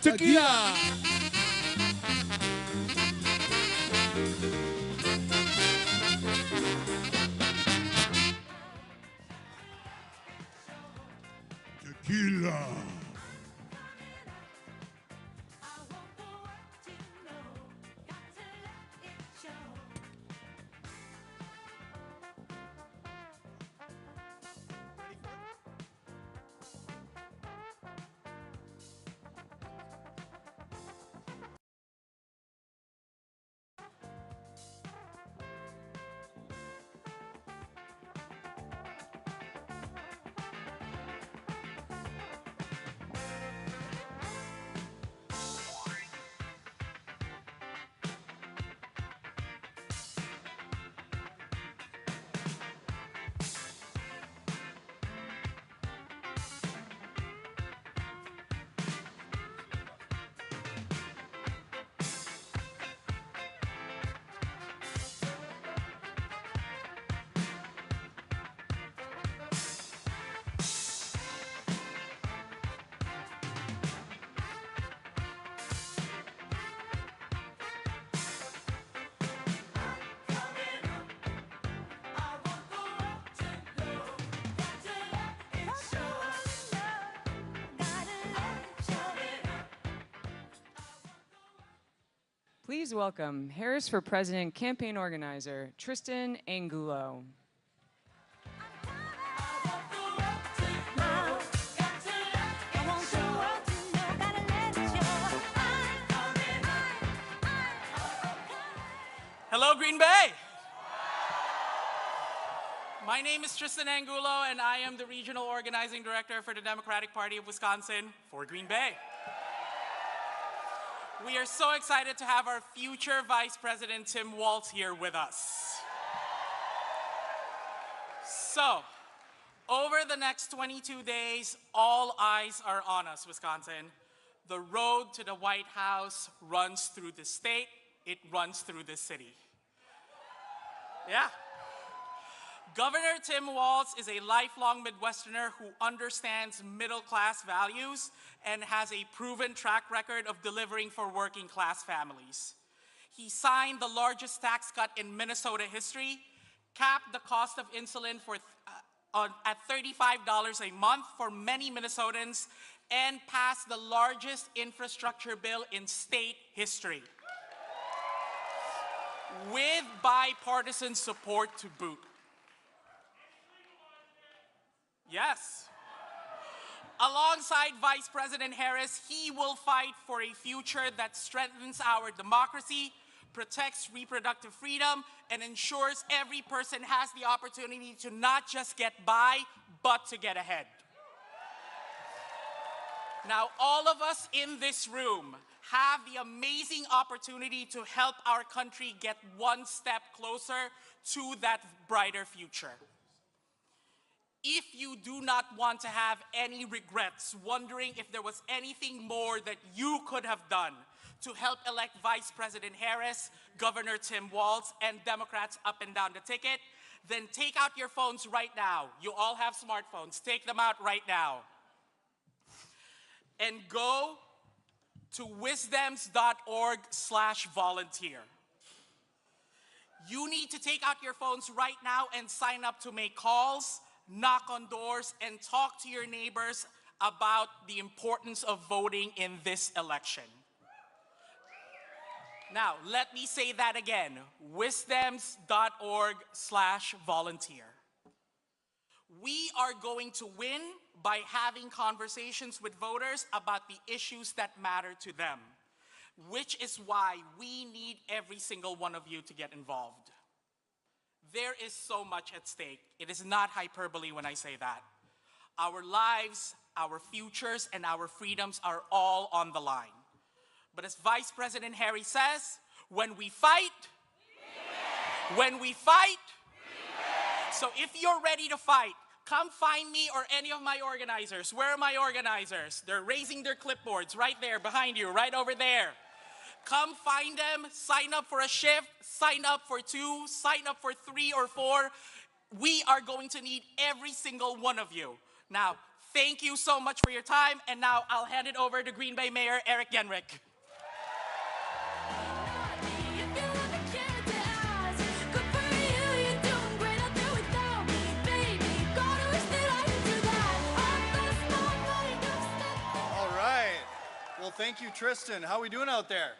Tequila. Tequila. Please welcome Harris for President campaign organizer, Tristan Angulo. Hello, Green Bay. My name is Tristan Angulo, and I am the Regional Organizing Director for the Democratic Party of Wisconsin for Green Bay. We are so excited to have our future Vice President, Tim Walz, here with us. So, over the next 22 days, all eyes are on us, Wisconsin. The road to the White House runs through the state, it runs through the city. Yeah. Governor Tim Walz is a lifelong Midwesterner who understands middle-class values and has a proven track record of delivering for working-class families. He signed the largest tax cut in Minnesota history, capped the cost of insulin at $35 a month for many Minnesotans, and passed the largest infrastructure bill in state history, with bipartisan support to boot. Yes. Alongside Vice President Harris, he will fight for a future that strengthens our democracy, protects reproductive freedom, and ensures every person has the opportunity to not just get by, but to get ahead. Now, all of us in this room have the amazing opportunity to help our country get one step closer to that brighter future. If you do not want to have any regrets, wondering if there was anything more that you could have done to help elect Vice President Harris, Governor Tim Walz, and Democrats up and down the ticket, then take out your phones right now. You all have smartphones. Take them out right now. And go to wisdems.org/volunteer. You need to take out your phones right now and sign up to make calls, knock on doors, and talk to your neighbors about the importance of voting in this election. Now, let me say that again, wisdems.org/volunteer. We are going to win by having conversations with voters about the issues that matter to them, which is why we need every single one of you to get involved. There is so much at stake. It is not hyperbole when I say that. Our lives, our futures, and our freedoms are all on the line. But as Vice President Harris says, when we fight, when we fight, so if you're ready to fight, come find me or any of my organizers. Where are my organizers? They're raising their clipboards right there behind you, right over there. Come find them, sign up for a shift, sign up for 2, sign up for 3 or 4. We are going to need every single one of you. Now, Thank you so much for your time, and now I'll hand it over to Green Bay Mayor Eric Genrich. All right. Well, thank you, Tristan. How are we doing out there?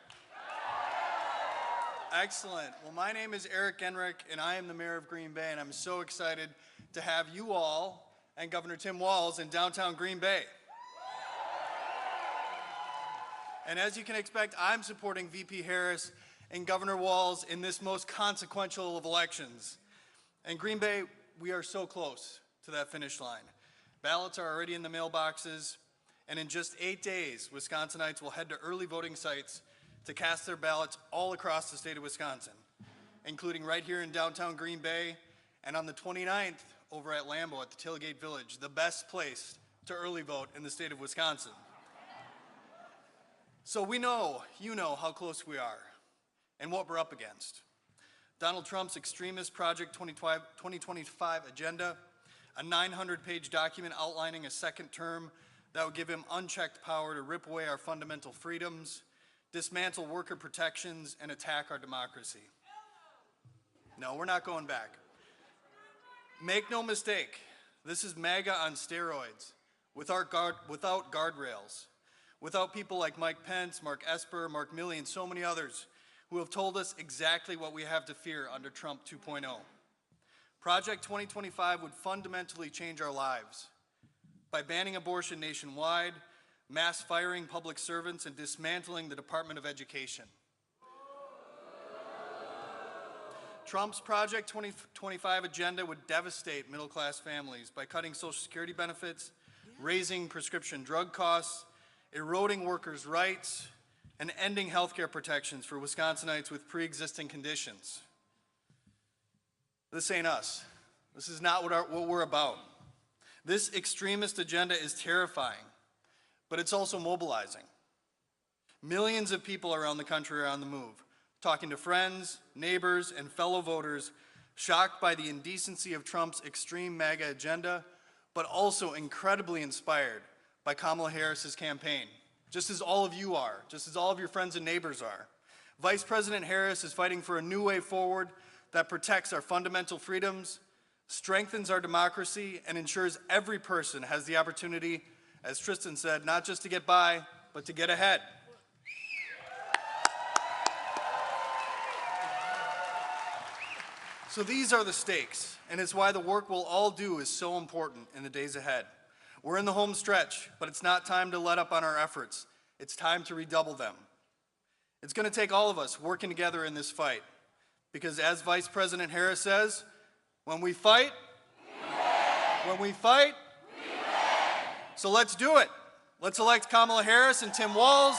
Excellent. Well, my name is Eric Genrich, and I am the mayor of Green Bay, and I'm so excited to have you all and Governor Tim Walz in downtown Green Bay. And as you can expect, I'm supporting VP Harris and Governor Walz in this most consequential of elections. And Green Bay, we are so close to that finish line. Ballots are already in the mailboxes, and in just 8 days, Wisconsinites will head to early voting sites to cast their ballots all across the state of Wisconsin, including right here in downtown Green Bay, and on the 29th over at Lambeau at the Tailgate Village, the best place to early vote in the state of Wisconsin. So we know, you know how close we are and what we're up against. Donald Trump's extremist Project 2025 agenda, a 900-page document outlining a second term that would give him unchecked power to rip away our fundamental freedoms, dismantle worker protections, and attack our democracy. No, we're not going back. Make no mistake, this is MAGA on steroids, without guardrails, without people like Mike Pence, Mark Esper, Mark Milley, and so many others who have told us exactly what we have to fear under Trump 2.0. Project 2025 would fundamentally change our lives by banning abortion nationwide, mass firing public servants, and dismantling the Department of Education. Trump's Project 2025 agenda would devastate middle-class families by cutting Social Security benefits, raising prescription drug costs, eroding workers' rights, and ending health care protections for Wisconsinites with pre-existing conditions. This ain't us. This is not what we're about. This extremist agenda is terrifying, but it's also mobilizing. Millions of people around the country are on the move, talking to friends, neighbors, and fellow voters, shocked by the indecency of Trump's extreme MAGA agenda, but also incredibly inspired by Kamala Harris's campaign, just as all of you are, just as all of your friends and neighbors are. Vice President Harris is fighting for a new way forward that protects our fundamental freedoms, strengthens our democracy, and ensures every person has the opportunity, as Tristan said, not just to get by, but to get ahead. So these are the stakes, and it's why the work we'll all do is so important in the days ahead. We're in the home stretch, but it's not time to let up on our efforts. It's time to redouble them. It's going to take all of us working together in this fight, because as Vice President Harris says, when we fight, when we fight, so let's do it. Let's elect Kamala Harris and Tim Walz,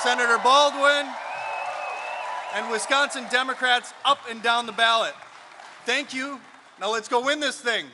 Senator Baldwin, and Wisconsin Democrats up and down the ballot. Thank you. Now let's go win this thing.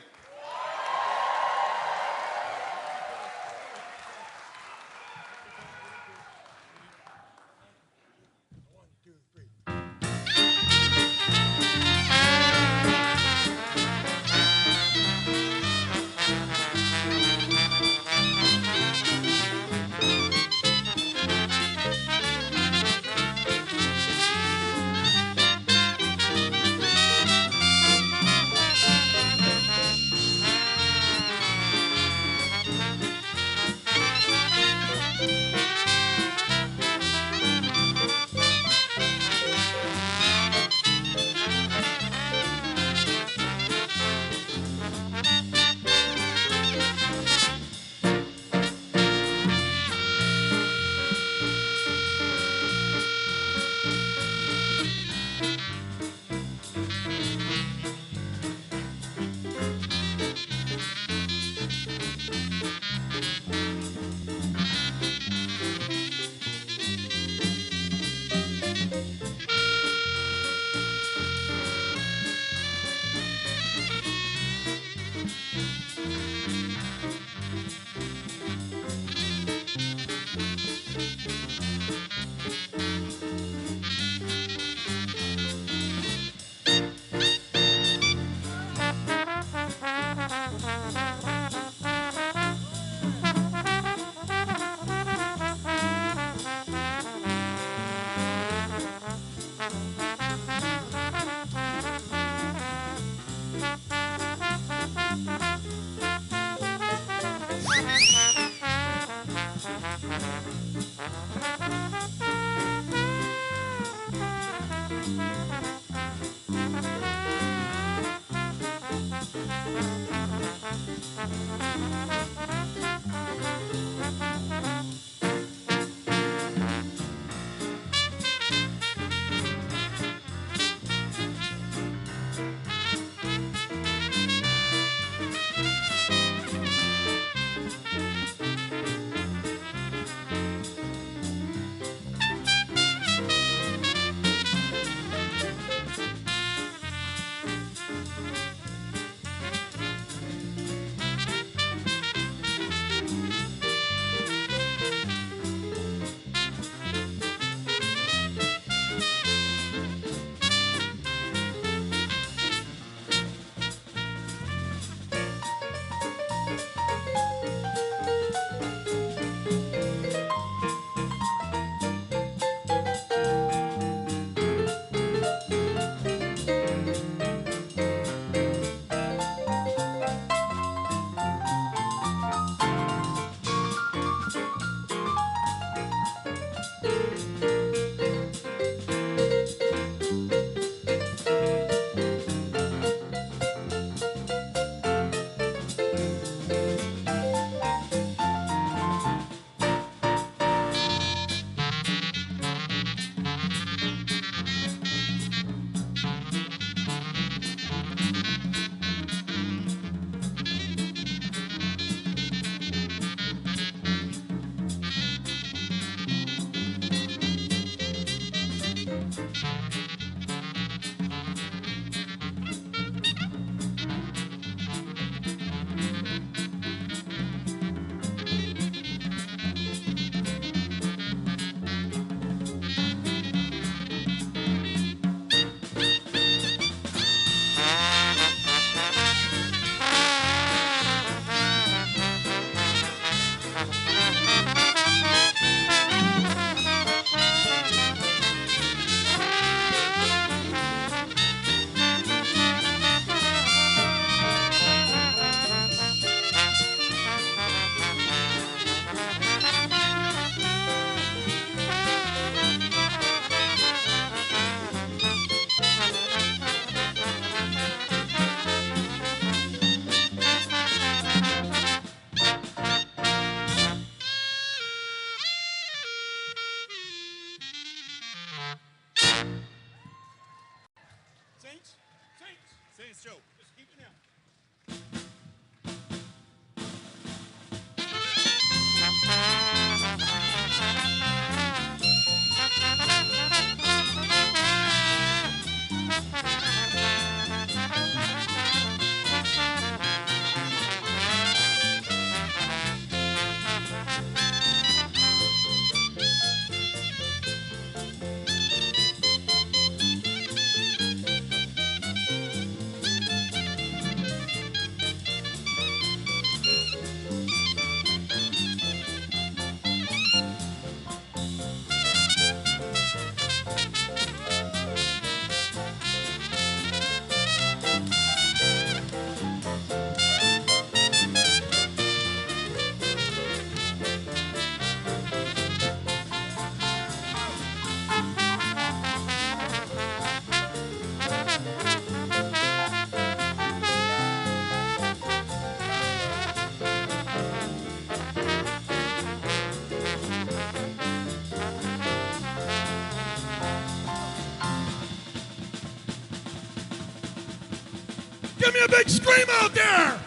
Give me a big scream out there!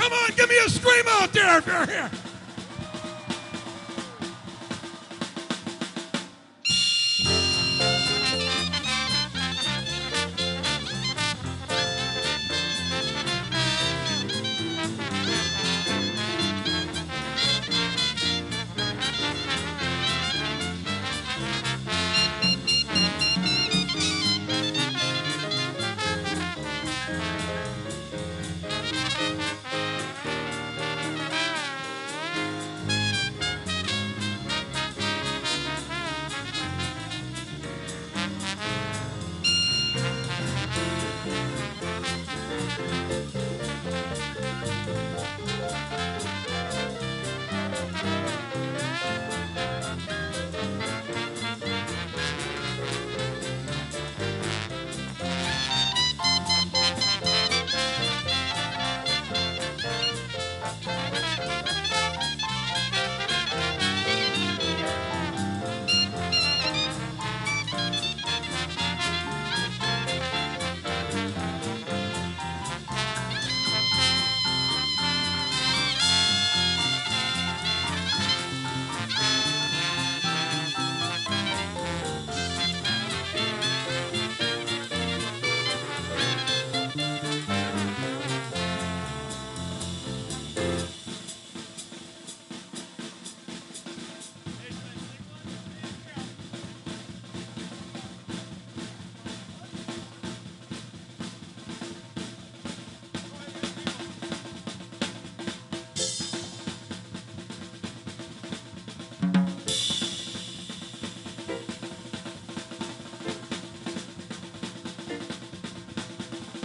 Come on, give me a scream out there if you're here.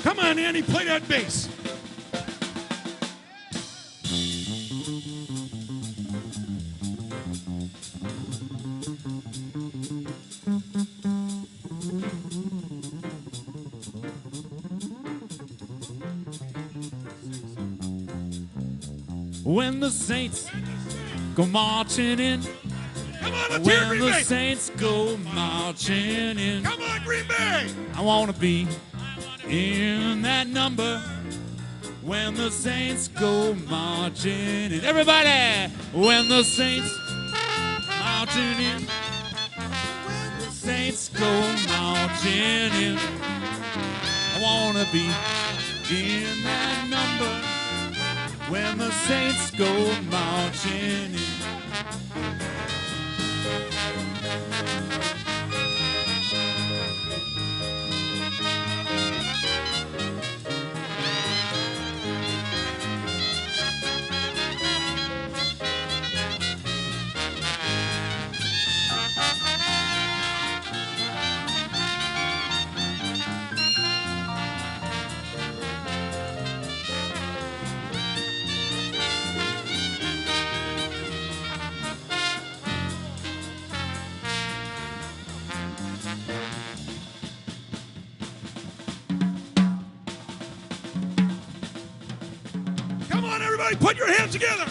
Come on, Andy, play that bass. When the saints go marching in. Come on, let's hear When Green the Bay. saints go marching in. Come on, Green Bay. I want to be in that number. When the saints go marching in. Everybody! When the saints marching in. When the saints go marching in. I want to be in that number. When the saints go marching in. Come on, everybody, put your hands together.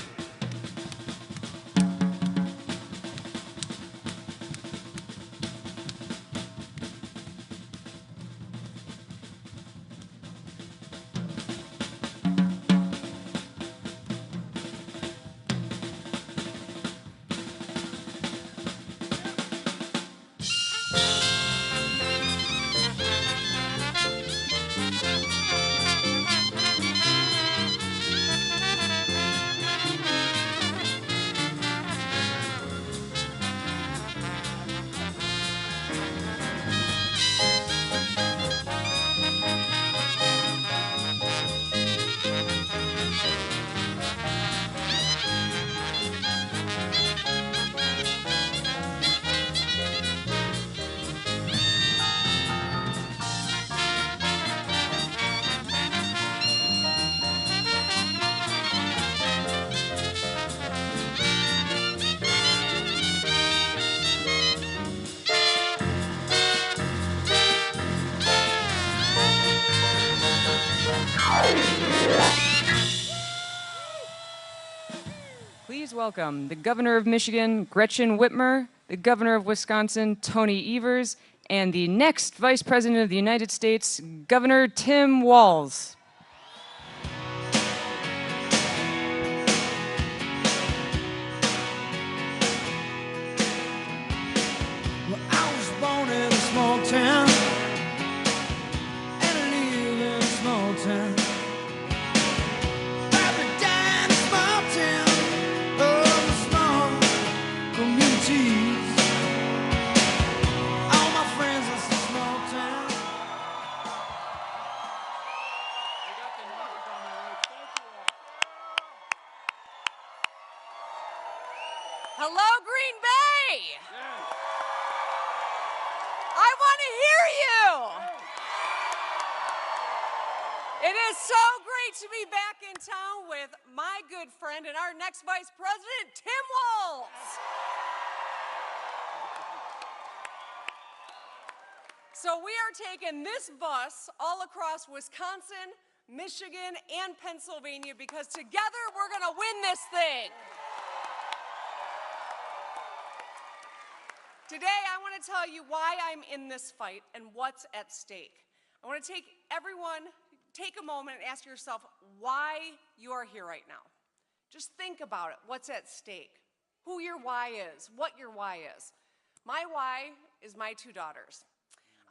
Please welcome the Governor of Michigan, Gretchen Whitmer, the Governor of Wisconsin, Tony Evers, and the next Vice President of the United States, Governor Tim Walz. cheese. All my friends in some small town. Hello, Green Bay! I want to hear you! It is so great to be back in town with my good friend and our next Vice President, Tim Walz. So we are taking this bus all across Wisconsin, Michigan, and Pennsylvania because together we're going to win this thing. Today, I want to tell you why I'm in this fight and what's at stake. I want to take a moment and ask yourself why you are here right now. Just think about it. What's at stake? Who your why is, what your why is. My why is my two daughters.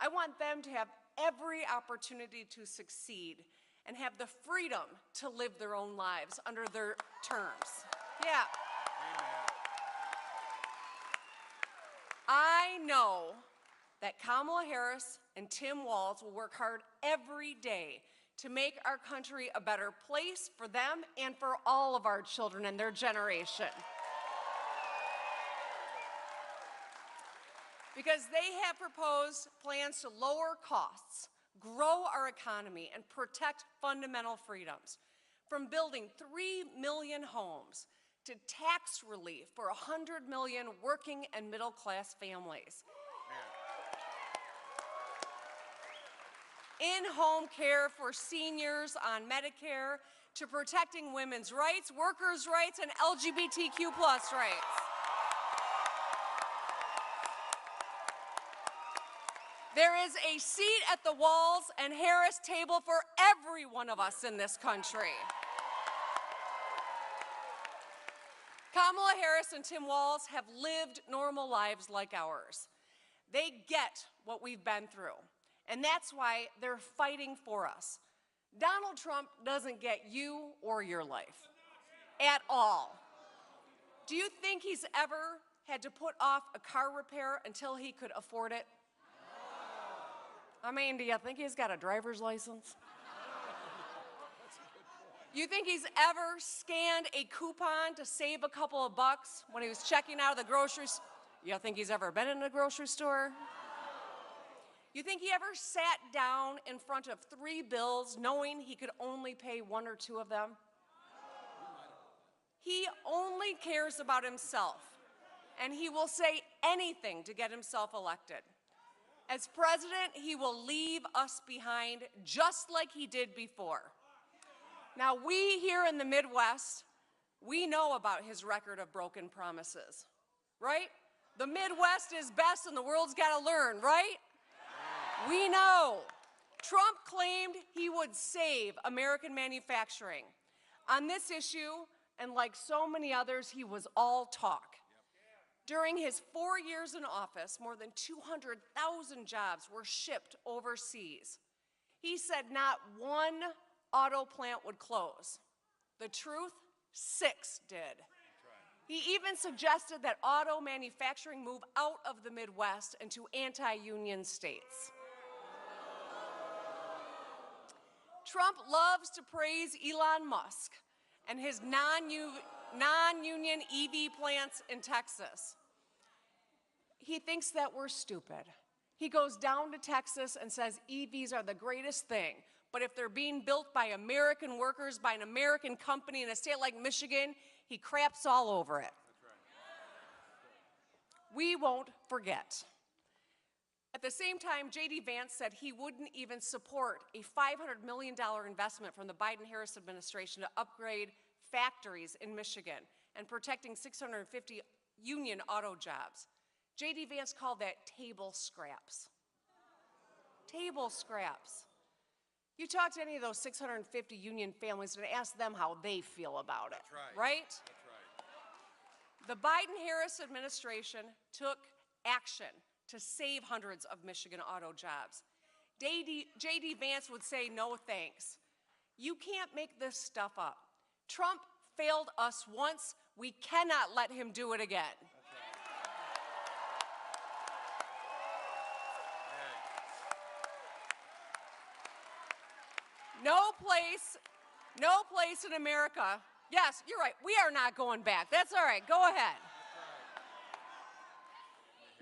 I want them to have every opportunity to succeed and have the freedom to live their own lives under their terms. Yeah. I know that Kamala Harris and Tim Walz will work hard every day to make our country a better place for them and for all of our children and their generation. Because they have proposed plans to lower costs, grow our economy, and protect fundamental freedoms. From building 3 million homes to tax relief for 100 million working and middle-class families. In-home care for seniors on Medicare, to protecting women's rights, workers' rights, and LGBTQ+ rights. There is a seat at the Walz and Harris table for every one of us in this country. Kamala Harris and Tim Walz have lived normal lives like ours. They get what we've been through, and that's why they're fighting for us. Donald Trump doesn't get you or your life at all. Do you think he's ever had to put off a car repair until he could afford it? I mean, do you think he's got a driver's license? You think he's ever scanned a coupon to save a couple of bucks when he was checking out of the grocery store? You think he's ever been in a grocery store? You think he ever sat down in front of 3 bills knowing he could only pay 1 or 2 of them? He only cares about himself, and he will say anything to get himself elected. As president, he will leave us behind just like he did before. Now, we here in the Midwest, we know about his record of broken promises, right? The Midwest is best and the world's got to learn, right? We know. Trump claimed he would save American manufacturing. On this issue, and like so many others, he was all talk. During his 4 years in office, more than 200,000 jobs were shipped overseas. He said not one auto plant would close. The truth, 6 did. He even suggested that auto manufacturing move out of the Midwest into anti-union states. Trump loves to praise Elon Musk and his non-union EV plants in Texas. He thinks that we're stupid. He goes down to Texas and says EVs are the greatest thing, but if they're being built by American workers, by an American company in a state like Michigan, he craps all over it. That's right. We won't forget. At the same time, J.D. Vance said he wouldn't even support a $500 million investment from the Biden-Harris administration to upgrade factories in Michigan and protecting 650 union auto jobs. J.D. Vance called that table scraps. Table scraps. You talk to any of those 650 union families and ask them how they feel about it, right? That's right. The Biden-Harris administration took action to save hundreds of Michigan auto jobs. J.D. Vance would say no thanks. You can't make this stuff up. Trump failed us once. We cannot let him do it again. No place in America. Yes, you're right. We are not going back. That's all right. Go ahead.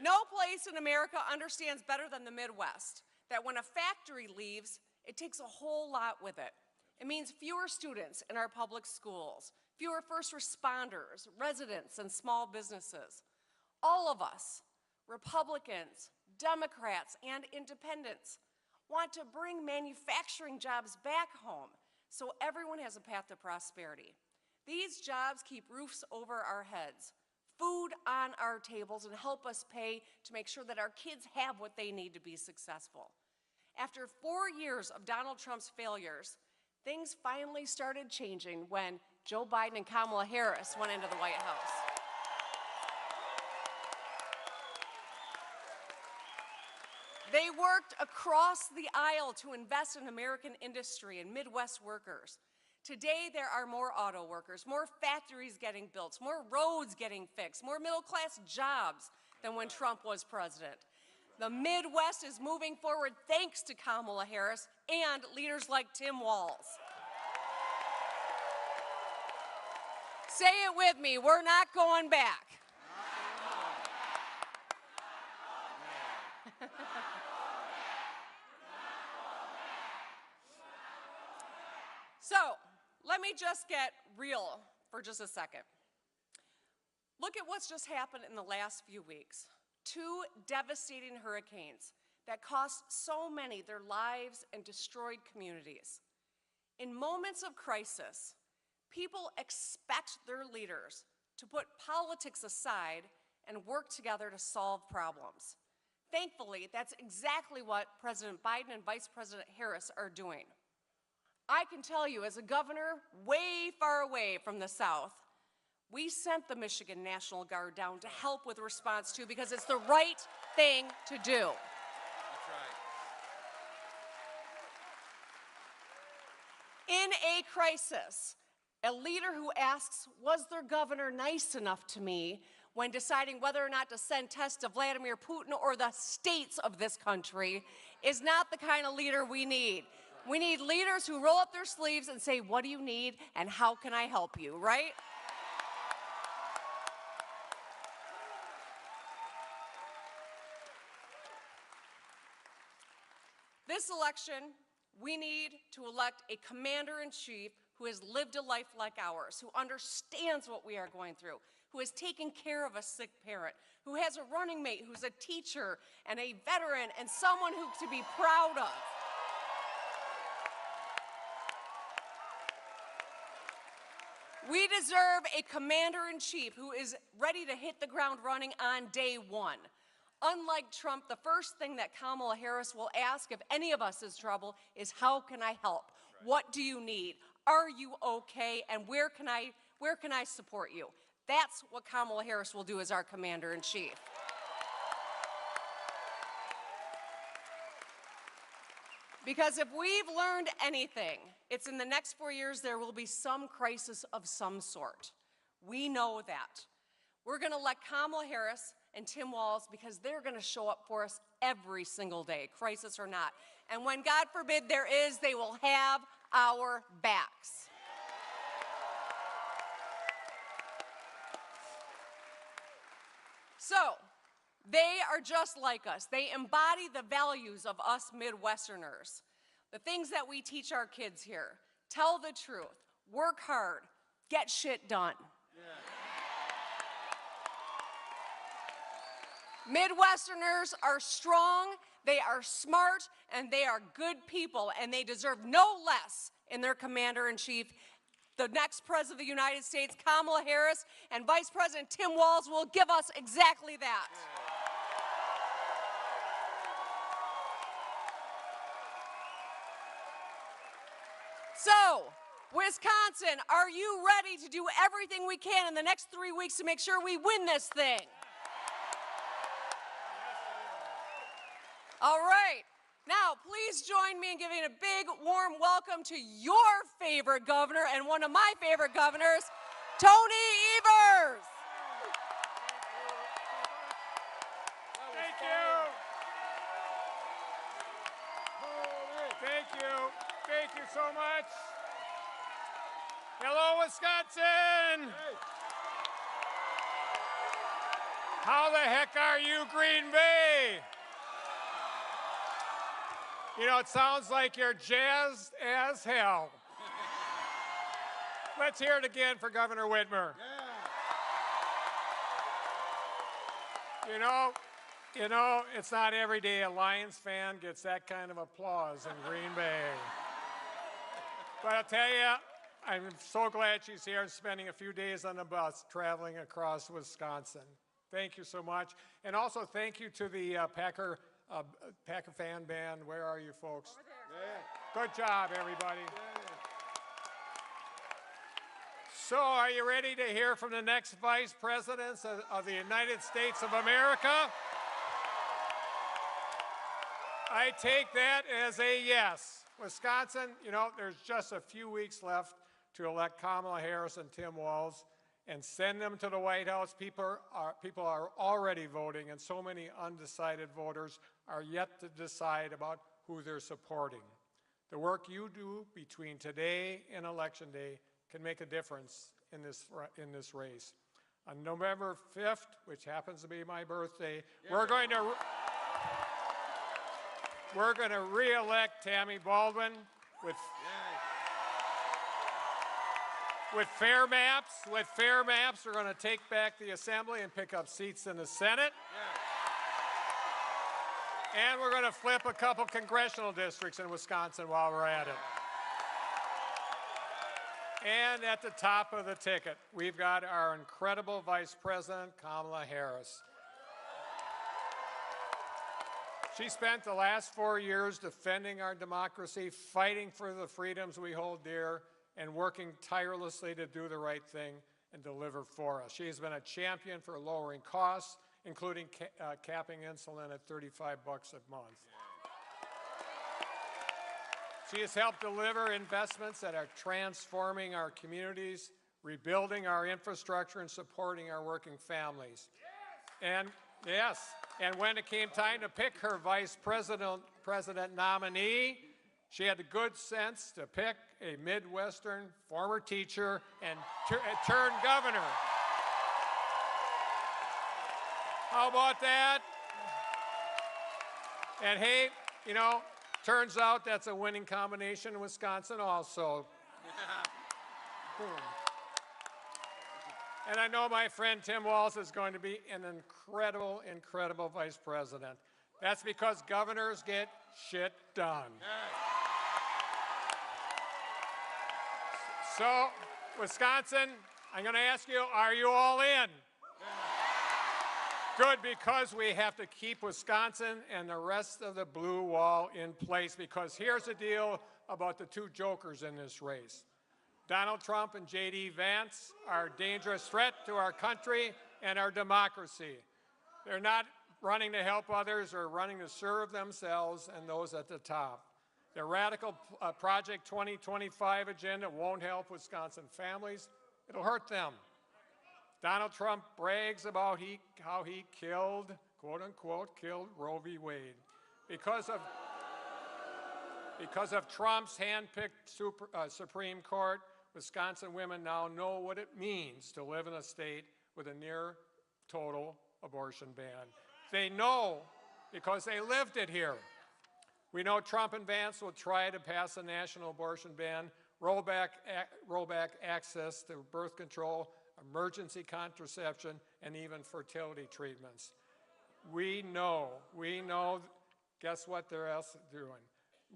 No place in America understands better than the Midwest that when a factory leaves, it takes a whole lot with it. It means fewer students in our public schools, fewer first responders, residents, and small businesses. All of us, Republicans, Democrats, and independents, want to bring manufacturing jobs back home so everyone has a path to prosperity. These jobs keep roofs over our heads, food on our tables, and help us pay to make sure that our kids have what they need to be successful. After 4 years of Donald Trump's failures, things finally started changing when Joe Biden and Kamala Harris went into the White House. They worked across the aisle to invest in American industry and Midwest workers. Today, there are more auto workers, more factories getting built, more roads getting fixed, more middle-class jobs than when Trump was president. The Midwest is moving forward thanks to Kamala Harris and leaders like Tim Walz. Say it with me, we're not going back. So, let me just get real for just a second. Look at what's just happened in the last few weeks. 2 devastating hurricanes that cost so many their lives and destroyed communities. In moments of crisis, people expect their leaders to put politics aside and work together to solve problems. Thankfully, that's exactly what President Biden and Vice President Harris are doing. I can tell you, as a governor way far away from the South, we sent the Michigan National Guard down to help with response too, because it's the right thing to do. That's right. In a crisis, a leader who asks, was their governor nice enough to me when deciding whether or not to send tests to Vladimir Putin or the states of this country, is not the kind of leader we need. We need leaders who roll up their sleeves and say, what do you need and how can I help you, right? This election, we need to elect a commander-in-chief who has lived a life like ours, who understands what we are going through, who has taken care of a sick parent, who has a running mate who's a teacher and a veteran and someone who to be proud of. We deserve a commander-in-chief who is ready to hit the ground running on day one. Unlike Trump, the first thing that Kamala Harris will ask if any of us is trouble is, how can I help? What do you need? Are you okay? And where can I support you? That's what Kamala Harris will do as our commander-in-chief. Because if we've learned anything, it's in the next 4 years there will be some crisis of some sort. We know that. We're going to elect Kamala Harris and Tim Walz because they're going to show up for us every single day, crisis or not. And when, God forbid, there is, they will have our backs. So, they are just like us. They embody the values of us Midwesterners. The things that we teach our kids here. Tell the truth, work hard, get shit done. Midwesterners are strong, they are smart, and they are good people, and they deserve no less in their commander-in-chief. The next President of the United States, Kamala Harris, and Vice President Tim Walz will give us exactly that. So, Wisconsin, are you ready to do everything we can in the next 3 weeks to make sure we win this thing? All right. Now, please join me in giving a big, warm welcome to your favorite governor and one of my favorite governors, Tony Evers. Thank you. Thank you. Thank you so much. Hello, Wisconsin. How the heck are you, Green Bay? You know, it sounds like you're jazzed as hell. Let's hear it again for Governor Whitmer. You know, it's not every day a Lions fan gets that kind of applause in Green Bay. But I'll tell you, I'm so glad she's here and spending a few days on the bus traveling across Wisconsin. Thank you so much. And also thank you to the Packer fan band. Where are you folks? Over there. Good job, everybody. So are you ready to hear from the next vice presidents of the United States of America? I take that as a yes. Wisconsin, you know, there's just a few weeks left to elect Kamala Harris and Tim Walz and send them to the White House. People are already voting, and so many undecided voters are yet to decide about who they're supporting. The work you do between today and Election Day can make a difference in this race. On November 5th, which happens to be my birthday, we're going to re-elect Tammy Baldwin with fair maps. With fair maps, we're going to take back the Assembly and pick up seats in the Senate. And we're going to flip a couple congressional districts in Wisconsin while we're at it. And at the top of the ticket, we've got our incredible Vice President, Kamala Harris. She spent the last 4 years defending our democracy, fighting for the freedoms we hold dear, and working tirelessly to do the right thing and deliver for us. She has been a champion for lowering costs, including capping insulin at $35 a month. She has helped deliver investments that are transforming our communities, rebuilding our infrastructure, and supporting our working families. And when it came time to pick her vice president nominee, she had the good sense to pick a Midwestern former teacher and turned governor. How about that? And hey, you know, turns out that's a winning combination in Wisconsin also. Boom. And I know my friend Tim Walz is going to be an incredible, incredible vice president. That's because governors get shit done. So, Wisconsin, I'm going to ask you, are you all in? Good, because we have to keep Wisconsin and the rest of the blue wall in place, because here's the deal about the two jokers in this race. Donald Trump and J.D. Vance are a dangerous threat to our country and our democracy. They're not running to help others or running to serve themselves and those at the top. Their radical Project 2025 agenda won't help Wisconsin families. It'll hurt them. Donald Trump brags about how he killed, quote unquote, killed Roe v. Wade. Because of Trump's hand-picked Supreme Court, Wisconsin women now know what it means to live in a state with a near total abortion ban. They know because they lived it here. We know Trump and Vance will try to pass a national abortion ban, roll back access to birth control, emergency contraception, and even fertility treatments. We know, guess what they're else doing?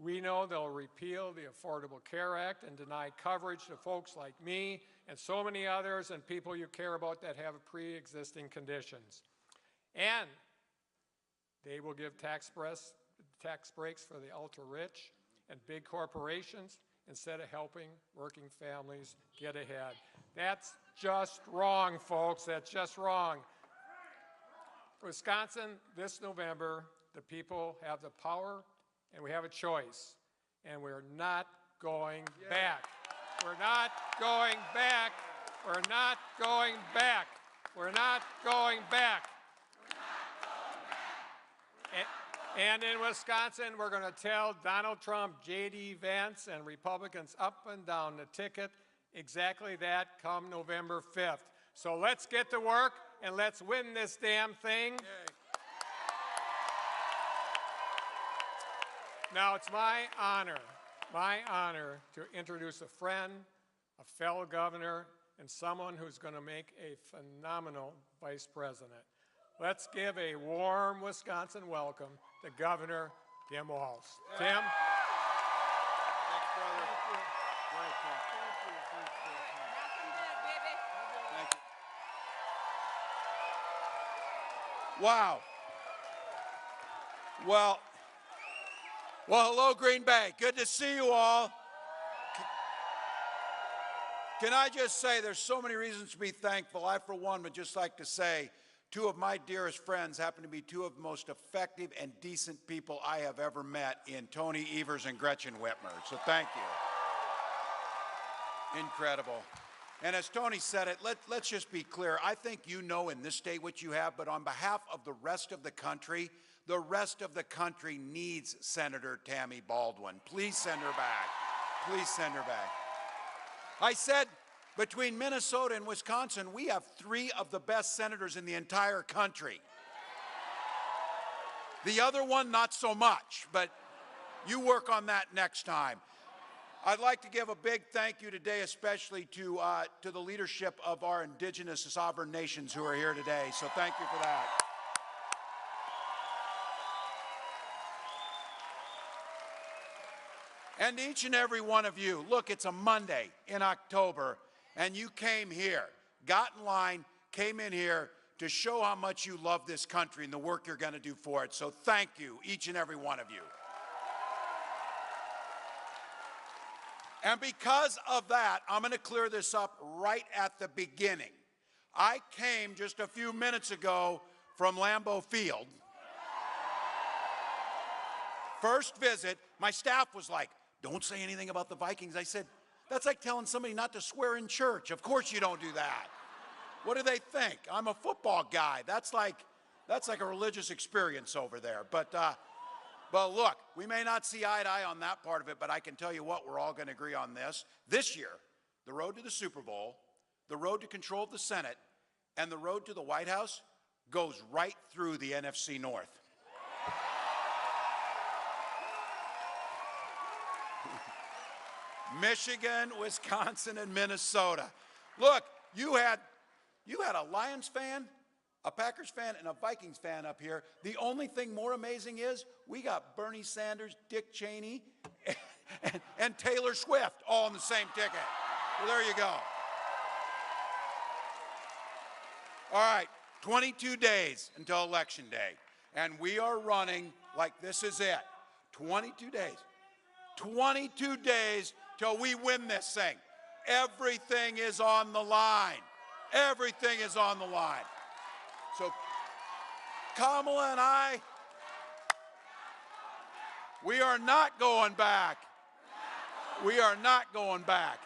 We know they'll repeal the Affordable Care Act and deny coverage to folks like me and so many others and people you care about that have pre-existing conditions. And they will give tax breaks for the ultra-rich and big corporations instead of helping working families get ahead. That's just wrong, folks. That's just wrong. Wisconsin, this November, the people have the power and we have a choice. And we're not going back. We're not going back. We're not going back. We're not going back. And in Wisconsin, we're going to tell Donald Trump, J.D. Vance, and Republicans up and down the ticket exactly that come November 5th. So let's get to work and let's win this damn thing. Now, it's my honor to introduce a friend, a fellow governor, and someone who's going to make a phenomenal vice president. Let's give a warm Wisconsin welcome to Governor Tim Walz. Tim? Thanks, brother. Thank you. Wow. Well, hello, Green Bay. Good to see you all. Can I just say there's so many reasons to be thankful. I, for one, would just like to say two of my dearest friends happen to be two of the most effective and decent people I have ever met in Tony Evers and Gretchen Whitmer. So thank you. Incredible. And as Tony said it, let's just be clear. I think you know in this state what you have, but on behalf of the rest of the country needs Senator Tammy Baldwin. Please send her back. Please send her back. I said between Minnesota and Wisconsin, we have three of the best senators in the entire country. The other one, not so much, but you work on that next time. I'd like to give a big thank you today, especially to the leadership of our indigenous sovereign nations who are here today. So thank you for that. And each and every one of you, look, it's a Monday in October, and you came here, got in line, came in here to show how much you love this country and the work you're going to do for it. So thank you, each and every one of you. And because of that, I'm going to clear this up right at the beginning. I came just a few minutes ago from Lambeau Field. First visit, my staff was like, don't say anything about the Vikings. I said, that's like telling somebody not to swear in church. Of course you don't do that. What do they think? I'm a football guy. That's like a religious experience over there. But look, we may not see eye to eye on that part of it, but I can tell you what, we're all going to agree on this. This year, the road to the Super Bowl, the road to control of the Senate, and the road to the White House goes right through the NFC North. Michigan, Wisconsin, and Minnesota. Look, you had a Lions fan, a Packers fan, and a Vikings fan up here. The only thing more amazing is we got Bernie Sanders, Dick Cheney, and Taylor Swift all on the same ticket. Well, there you go. All right, 22 days until Election Day, and we are running like this is it. 22 days. 22 days till we win this thing. Everything is on the line. Everything is on the line. So Kamala and I, we are not going back. We are not going back.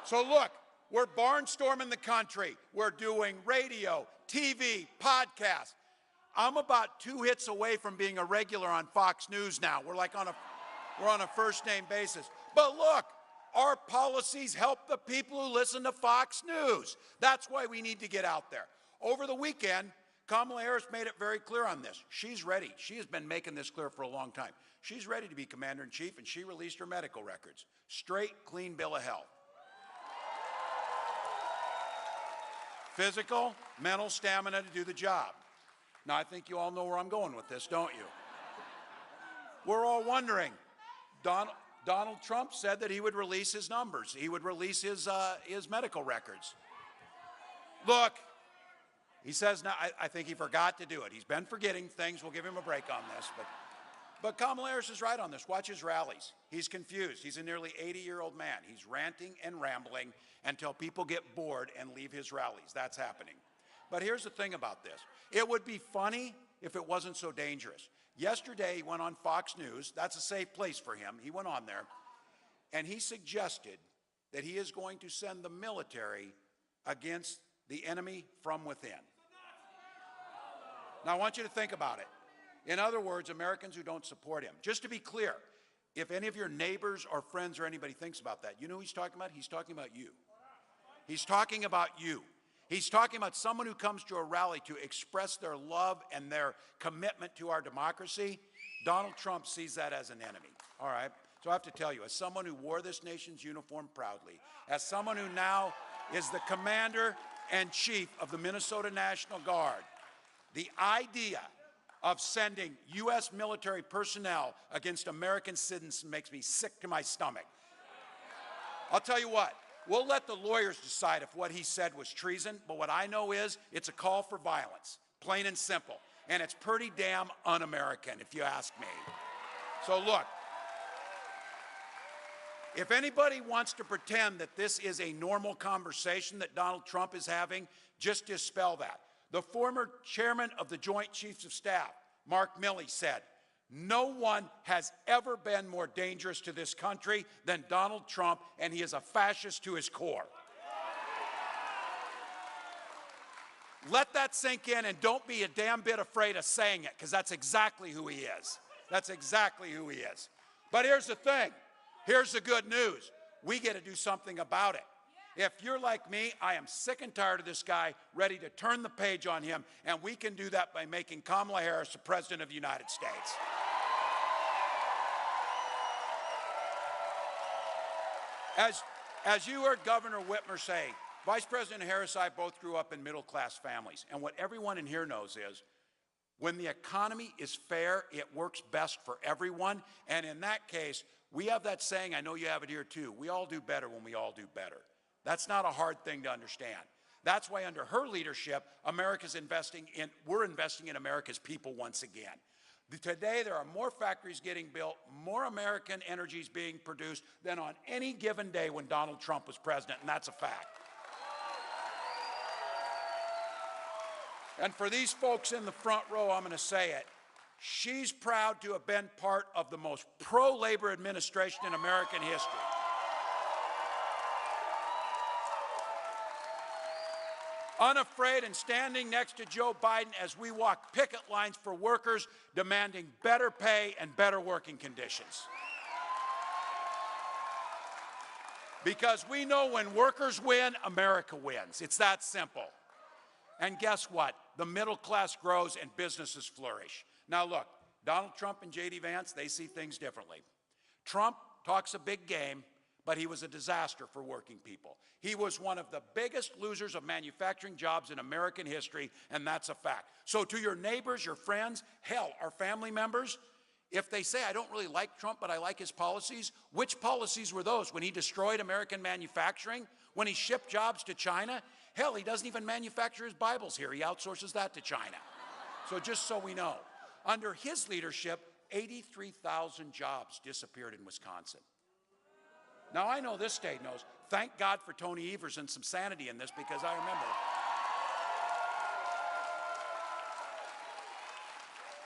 So look, we're barnstorming the country. We're doing radio, TV, podcasts. I'm about 2 hits away from being a regular on Fox News now. We're on a first name basis. But look, our policies help the people who listen to Fox News. That's why we need to get out there. Over the weekend, Kamala Harris made it very clear on this. She's ready. She has been making this clear for a long time. She's ready to be commander-in-chief, and she released her medical records. Straight, clean bill of health. Physical, mental stamina to do the job. Now, I think you all know where I'm going with this, don't you? We're all wondering, Donald Trump said that he would release his numbers. He would release his medical records. Look, he says now, I think he forgot to do it. He's been forgetting things. We'll give him a break on this. But Kamala Harris is right on this. Watch his rallies. He's confused. He's a nearly 80-year-old man. He's ranting and rambling until people get bored and leave his rallies. That's happening. But here's the thing about this. It would be funny if it wasn't so dangerous. Yesterday, he went on Fox News. That's a safe place for him. He went on there, and he suggested that he is going to send the military against the enemy from within. Now, I want you to think about it. In other words, Americans who don't support him. Just to be clear, if any of your neighbors or friends or anybody thinks about that, you know who he's talking about? He's talking about you. He's talking about you. He's talking about someone who comes to a rally to express their love and their commitment to our democracy. Donald Trump sees that as an enemy, all right? So I have to tell you, as someone who wore this nation's uniform proudly, as someone who now is the commander-in-chief of the Minnesota National Guard, the idea of sending U.S. military personnel against American citizens makes me sick to my stomach. I'll tell you what, we'll let the lawyers decide if what he said was treason, but what I know is it's a call for violence, plain and simple. And it's pretty damn un-American, if you ask me. So look, if anybody wants to pretend that this is a normal conversation that Donald Trump is having, just dispel that. The former chairman of the Joint Chiefs of Staff, Mark Milley, said, "No one has ever been more dangerous to this country than Donald Trump, and he is a fascist to his core." Let that sink in, and don't be a damn bit afraid of saying it, because that's exactly who he is. That's exactly who he is. But here's the thing. Here's the good news. We get to do something about it. If you're like me, I am sick and tired of this guy, ready to turn the page on him, and we can do that by making Kamala Harris the President of the United States. As you heard Governor Whitmer say, Vice President Harris and I both grew up in middle-class families, and what everyone in here knows is when the economy is fair, it works best for everyone, and in that case, we have that saying, I know you have it here too, we all do better when we all do better. That's not a hard thing to understand. That's why under her leadership, we're investing in America's people once again. Today, there are more factories getting built, more American energy is being produced than on any given day when Donald Trump was president, and that's a fact. And for these folks in the front row, I'm going to say it. She's proud to have been part of the most pro-labor administration in American history. Unafraid and standing next to Joe Biden as we walk picket lines for workers demanding better pay and better working conditions. Because we know when workers win, America wins. It's that simple. And guess what? The middle class grows and businesses flourish. Now look, Donald Trump and J.D. Vance, they see things differently. Trump talks a big game, but he was a disaster for working people. He was one of the biggest losers of manufacturing jobs in American history, and that's a fact. So to your neighbors, your friends, hell, our family members, if they say, I don't really like Trump, but I like his policies, which policies were those? When he destroyed American manufacturing? When he shipped jobs to China? Hell, he doesn't even manufacture his Bibles here. He outsources that to China. So just so we know, under his leadership, 83,000 jobs disappeared in Wisconsin. Now, I know this state knows. Thank God for Tony Evers and some sanity in this, because I remember.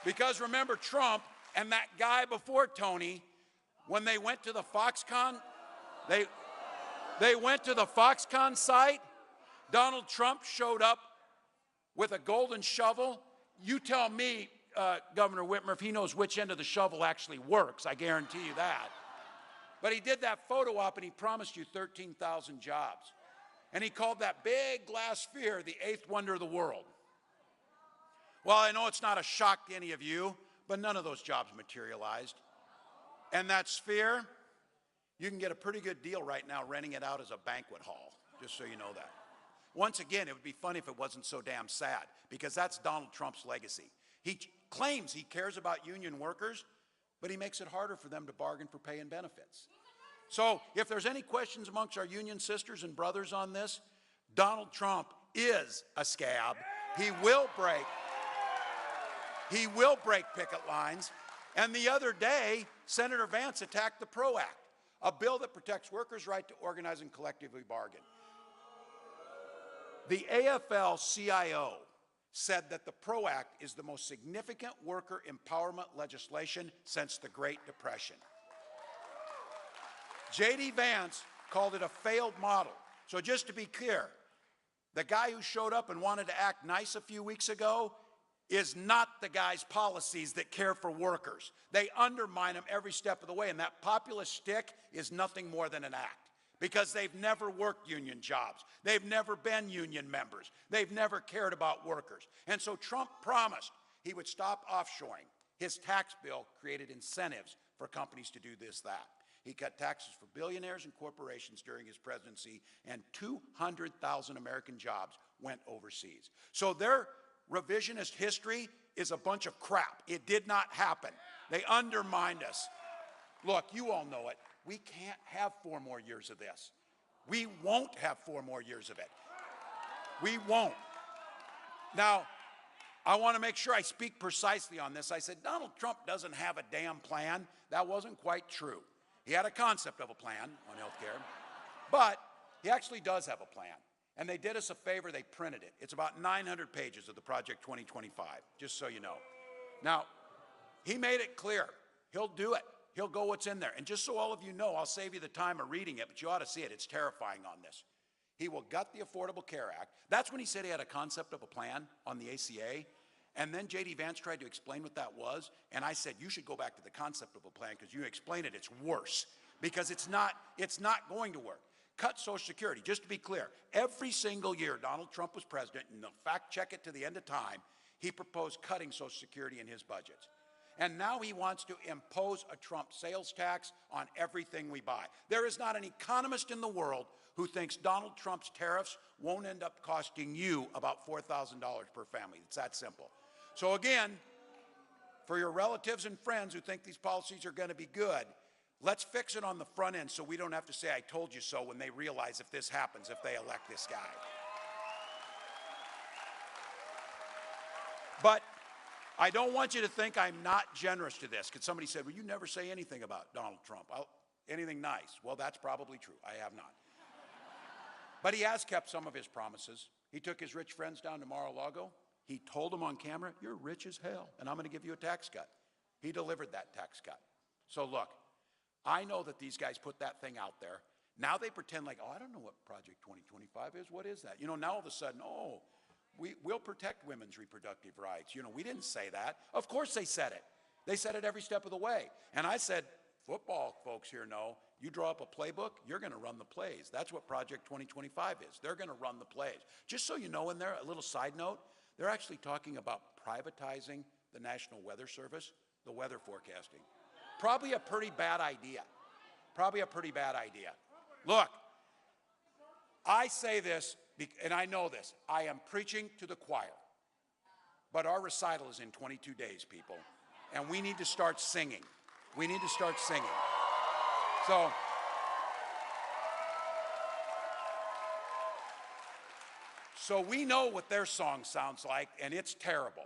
Because remember, Trump and that guy before Tony, when they went to the Foxconn, they went to the Foxconn site. Donald Trump showed up with a golden shovel. You tell me, Governor Whitmer, if he knows which end of the shovel actually works. I guarantee you that. But he did that photo op and he promised you 13,000 jobs. And he called that big glass sphere the eighth wonder of the world. Well, I know it's not a shock to any of you, but none of those jobs materialized. And that sphere, you can get a pretty good deal right now renting it out as a banquet hall, just so you know that. Once again, it would be funny if it wasn't so damn sad, because that's Donald Trump's legacy. He claims he cares about union workers, but he makes it harder for them to bargain for pay and benefits. So if there's any questions amongst our union sisters and brothers on this, Donald Trump is a scab. He will break picket lines. And the other day, Senator Vance attacked the PRO Act, a bill that protects workers' right to organize and collectively bargain. The AFL-CIO said that the PRO Act is the most significant worker empowerment legislation since the Great Depression. J.D. Vance called it a failed model. So just to be clear, the guy who showed up and wanted to act nice a few weeks ago, is not the guy's policies that care for workers. They undermine them every step of the way, and that populist shtick is nothing more than an act, because they've never worked union jobs. They've never been union members. They've never cared about workers. And so Trump promised he would stop offshoring. His tax bill created incentives for companies to do this, that. He cut taxes for billionaires and corporations during his presidency, and 200,000 American jobs went overseas. So their revisionist history is a bunch of crap. It did not happen. They undermined us. Look, you all know it. We can't have 4 more years of this. We won't have 4 more years of it. We won't. Now, I want to make sure I speak precisely on this. I said Donald Trump doesn't have a damn plan. That wasn't quite true. He had a concept of a plan on health care, but he actually does have a plan. And they did us a favor, they printed it. It's about 900 pages of the Project 2025, just so you know. Now, he made it clear. He'll do it. He'll go what's in there. And just so all of you know, I'll save you the time of reading it, but you ought to see it. It's terrifying on this. He will gut the Affordable Care Act. That's when he said he had a concept of a plan on the ACA. And then J.D. Vance tried to explain what that was. And I said, you should go back to the concept of a plan, because you explain it, it's worse. Because it's not going to work. Cut Social Security. Just to be clear, every single year Donald Trump was president, and they'll fact check it to the end of time, he proposed cutting Social Security in his budgets. And now he wants to impose a Trump sales tax on everything we buy. There is not an economist in the world who thinks Donald Trump's tariffs won't end up costing you about $4,000 per family. It's that simple. So again, for your relatives and friends who think these policies are going to be good, let's fix it on the front end so we don't have to say, I told you so, when they realize if this happens, if they elect this guy. But I don't want you to think I'm not generous to this, because somebody said, well, you never say anything about Donald Trump. Anything nice. Well, that's probably true. I have not. But he has kept some of his promises. He took his rich friends down to Mar-a-Lago. He told them on camera, you're rich as hell, and I'm going to give you a tax cut. He delivered that tax cut. So look, I know that these guys put that thing out there. Now they pretend like, oh, I don't know what Project 2025 is. What is that? You know, now all of a sudden, oh, we'll protect women's reproductive rights. You know, we didn't say that. Of course they said it. They said it every step of the way. And I said, football folks here know, you draw up a playbook, you're going to run the plays. That's what Project 2025 is. They're going to run the plays. Just so you know, in there, a little side note, they're actually talking about privatizing the National Weather Service, the weather forecasting. Probably a pretty bad idea. Probably a pretty bad idea. Look, I say this, and I know this. I am preaching to the choir. But our recital is in 22 days, people. And we need to start singing. We need to start singing. So we know what their song sounds like, and it's terrible.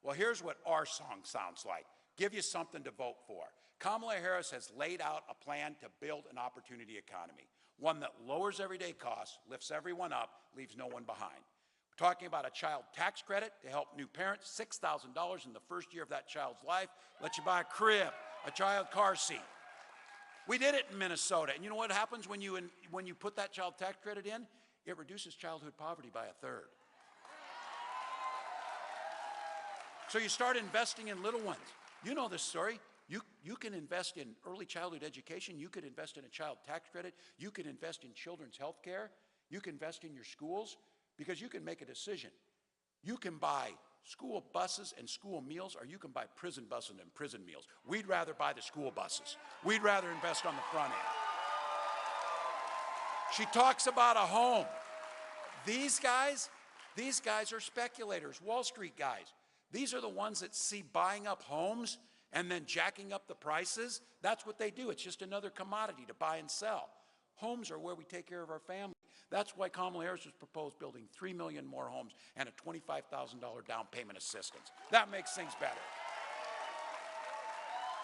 Well, here's what our song sounds like. Give you something to vote for. Kamala Harris has laid out a plan to build an opportunity economy, one that lowers everyday costs, lifts everyone up, leaves no one behind. We're talking about a child tax credit to help new parents, $6,000 in the first year of that child's life, let you buy a crib, a child car seat. We did it in Minnesota, and you know what happens when you put that child tax credit in? It reduces childhood poverty by 1/3. So you start investing in little ones. You know this story. You can invest in early childhood education. You could invest in a child tax credit. You could invest in children's health care. You can invest in your schools, because you can make a decision. You can buy school buses and school meals, or you can buy prison buses and prison meals. We'd rather buy the school buses. We'd rather invest on the front end. She talks about a home. These guys are speculators, Wall Street guys. These are the ones that see buying up homes and then jacking up the prices. That's what they do. It's just another commodity to buy and sell. Homes are where we take care of our family. That's why Kamala Harris has proposed building 3 million more homes and a $25,000 down payment assistance. That makes things better.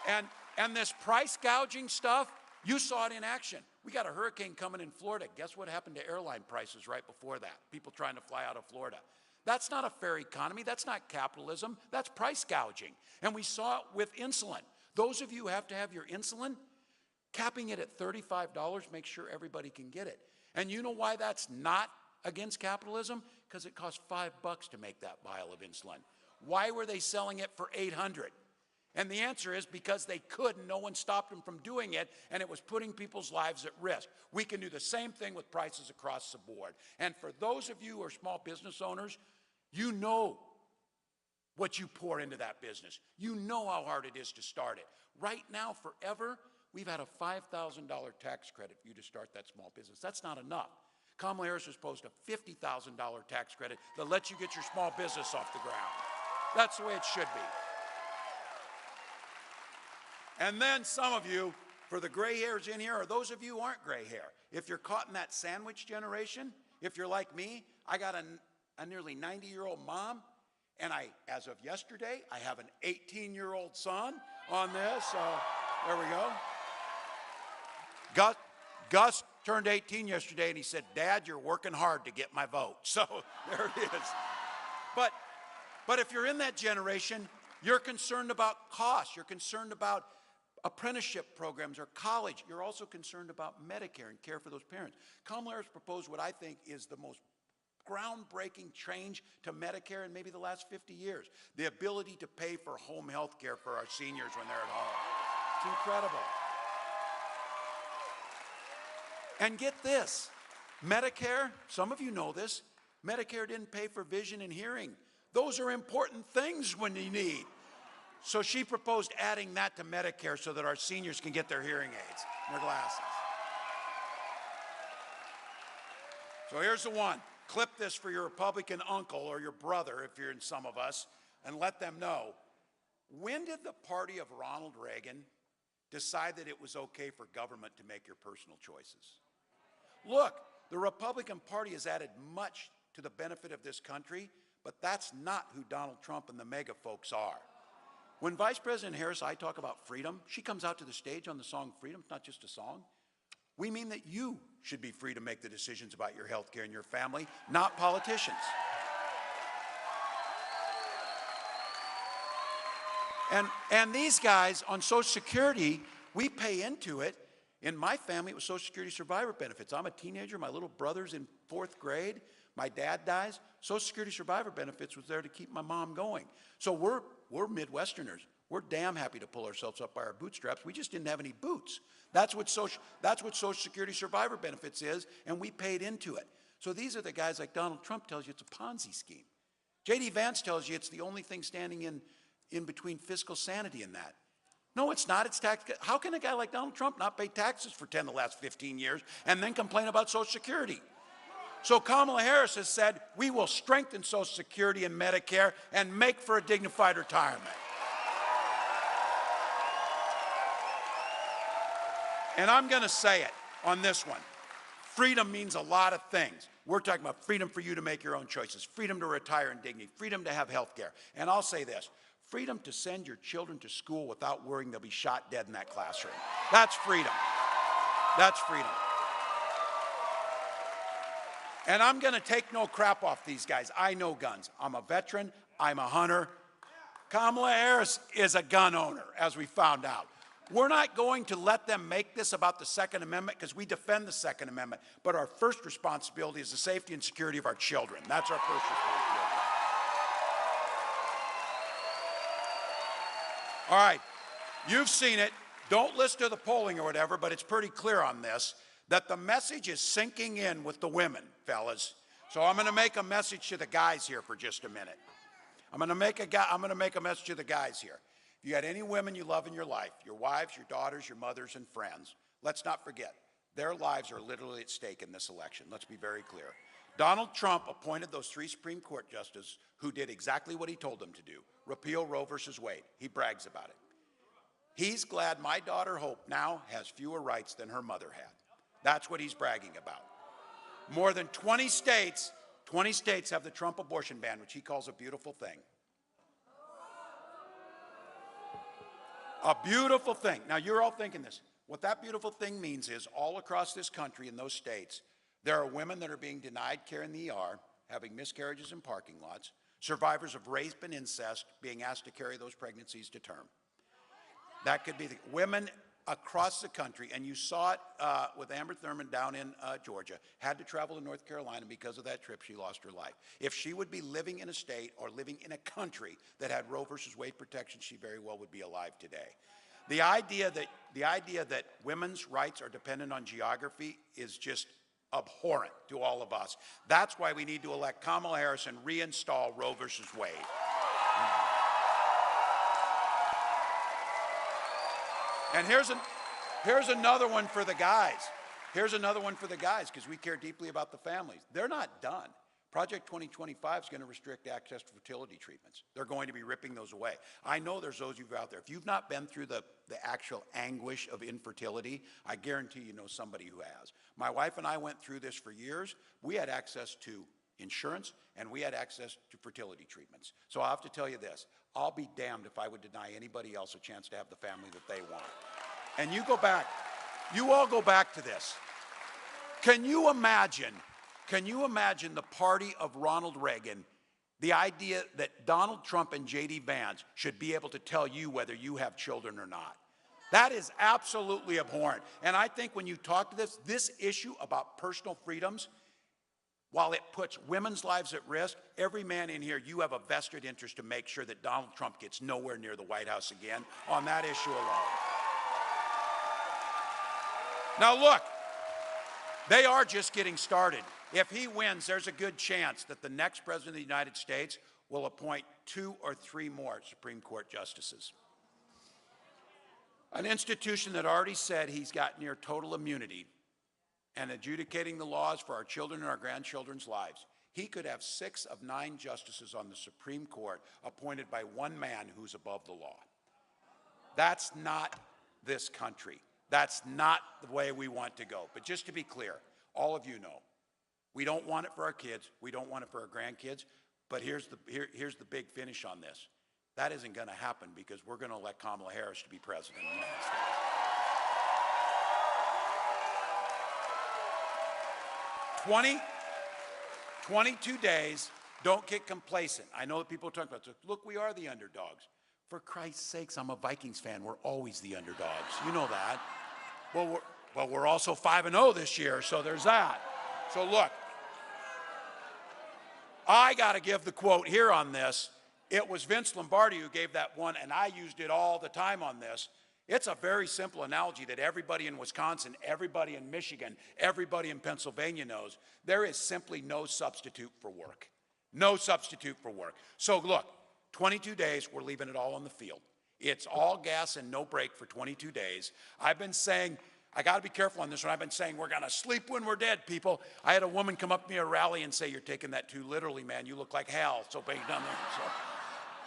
And this price gouging stuff, you saw it in action. We got a hurricane coming in Florida. Guess what happened to airline prices right before that? People trying to fly out of Florida. That's not a fair economy. That's not capitalism. That's price gouging. And we saw it with insulin. Those of you who have to have your insulin, capping it at $35, make sure everybody can get it. And you know why that's not against capitalism? Because it costs $5 to make that vial of insulin. Why were they selling it for $800? And the answer is because they could, and no one stopped them from doing it, and it was putting people's lives at risk. We can do the same thing with prices across the board. And for those of you who are small business owners, you know what you pour into that business. You know how hard it is to start it. Right now, forever, we've had a $5,000 tax credit for you to start that small business. That's not enough. Kamala Harris has proposed a $50,000 tax credit that lets you get your small business off the ground. That's the way it should be. And then some of you, for the gray hairs in here, or those of you who aren't gray hair, if you're caught in that sandwich generation, if you're like me, I got a nearly 90-year-old mom, and as of yesterday, I have an 18-year-old son on this, so there we go. Gus turned 18 yesterday, and he said, "Dad, you're working hard to get my vote." So there it is. But if you're in that generation, you're concerned about costs. You're concerned about apprenticeship programs or college. You're also concerned about Medicare and care for those parents. Kamala Harris proposed what I think is the most groundbreaking change to Medicare in maybe the last 50 years. The ability to pay for home health care for our seniors when they're at home. It's incredible. And get this, Medicare, some of you know this, Medicare didn't pay for vision and hearing. Those are important things when you need. So she proposed adding that to Medicare so that our seniors can get their hearing aids and their glasses. So here's the one. Clip this for your Republican uncle or your brother, if you're in some of us, and let them know. When did the party of Ronald Reagan decide that it was okay for government to make your personal choices? Look, the Republican Party has added much to the benefit of this country, but that's not who Donald Trump and the MAGA folks are. When Vice President Harris and I talk about freedom, she comes out to the stage on the song Freedom. It's not just a song. We mean that you should be free to make the decisions about your health care and your family, not politicians. And these guys on Social Security, we pay into it. In my family, it was Social Security survivor benefits. I'm a teenager. My little brother's in 4th grade. My dad dies. Social Security survivor benefits was there to keep my mom going. So we're Midwesterners. We're damn happy to pull ourselves up by our bootstraps. We just didn't have any boots. That's what Social Security survivor benefits is, and we paid into it. So these are the guys like Donald Trump tells you it's a Ponzi scheme. J.D. Vance tells you it's the only thing standing in between fiscal sanity and that. No, it's not. It's tax. How can a guy like Donald Trump not pay taxes for 10 of the last 15 years and then complain about Social Security? So Kamala Harris has said, we will strengthen Social Security and Medicare and make for a dignified retirement. And I'm going to say it on this one. Freedom means a lot of things. We're talking about freedom for you to make your own choices, freedom to retire in dignity, freedom to have health care. And I'll say this, freedom to send your children to school without worrying they'll be shot dead in that classroom. That's freedom. That's freedom. And I'm going to take no crap off these guys. I know guns. I'm a veteran. I'm a hunter. Kamala Harris is a gun owner, as we found out. We're not going to let them make this about the Second Amendment because we defend the Second Amendment. But our first responsibility is the safety and security of our children. That's our first responsibility. All right, you've seen it. Don't listen to the polling or whatever, but it's pretty clear on this that the message is sinking in with the women, fellas. So I'm going to make a message to the guys here for just a minute. I'm going to make a message to the guys here. If you got any women you love in your life, your wives, your daughters, your mothers, and friends, let's not forget, their lives are literally at stake in this election. Let's be very clear. Donald Trump appointed those 3 Supreme Court justices who did exactly what he told them to do, repeal Roe versus Wade. He brags about it. He's glad my daughter Hope now has fewer rights than her mother had. That's what he's bragging about. More than 20 states have the Trump abortion ban, which he calls a beautiful thing. A beautiful thing. Now, you're all thinking this. What that beautiful thing means is all across this country in those states, there are women that are being denied care in the ER, having miscarriages in parking lots, survivors of rape and incest being asked to carry those pregnancies to term. That could be the women across the country, and you saw it with Amber Thurman down in Georgia, had to travel to North Carolina because of that trip, she lost her life. If she would be living in a state or living in a country that had Roe versus Wade protection, she very well would be alive today. The idea that women's rights are dependent on geography is just abhorrent to all of us. That's why we need to elect Kamala Harris and reinstall Roe versus Wade. And here's another one for the guys. Here's another one for the guys, because we care deeply about the families. They're not done. Project 2025 is going to restrict access to fertility treatments. They're going to be ripping those away. I know there's those of you out there. If you've not been through the actual anguish of infertility, I guarantee you know somebody who has. My wife and I went through this for years. We had access to insurance, and we had access to fertility treatments. So I'll have to tell you this. I'll be damned if I would deny anybody else a chance to have the family that they want. And you all go back to this. Can you imagine the party of Ronald Reagan, the idea that Donald Trump and J.D. Vance should be able to tell you whether you have children or not? That is absolutely abhorrent. And I think when you talk to this issue about personal freedoms, while it puts women's lives at risk, every man in here, you have a vested interest to make sure that Donald Trump gets nowhere near the White House again on that issue alone. Now look, they are just getting started. If he wins, there's a good chance that the next president of the United States will appoint 2 or 3 more Supreme Court justices. An institution that already said he's got near total immunity and adjudicating the laws for our children and our grandchildren's lives. He could have 6 of 9 justices on the Supreme Court appointed by one man who's above the law. That's not this country. That's not the way we want to go. But just to be clear, all of you know, we don't want it for our kids. We don't want it for our grandkids. But here's the big finish on this. That isn't going to happen because we're going to elect Kamala Harris to be president of the United States. 22 days, don't get complacent. I know that people are talking about this. Look, we are the underdogs. For Christ's sakes, I'm a Vikings fan. We're always the underdogs. You know that. Well, we're also 5-0 this year, so there's that. So look, I got to give the quote here on this. It was Vince Lombardi who gave that one, and I used it all the time on this. It's a very simple analogy that everybody in Wisconsin, everybody in Michigan, everybody in Pennsylvania knows. There is simply no substitute for work. No substitute for work. So look, 22 days, we're leaving it all on the field. It's all gas and no break for 22 days. I've been saying, I got to be careful on this one. I've been saying we're going to sleep when we're dead, people. I had a woman come up to me at a rally and say, you're taking that too literally, man. You look like hell. So big down there. So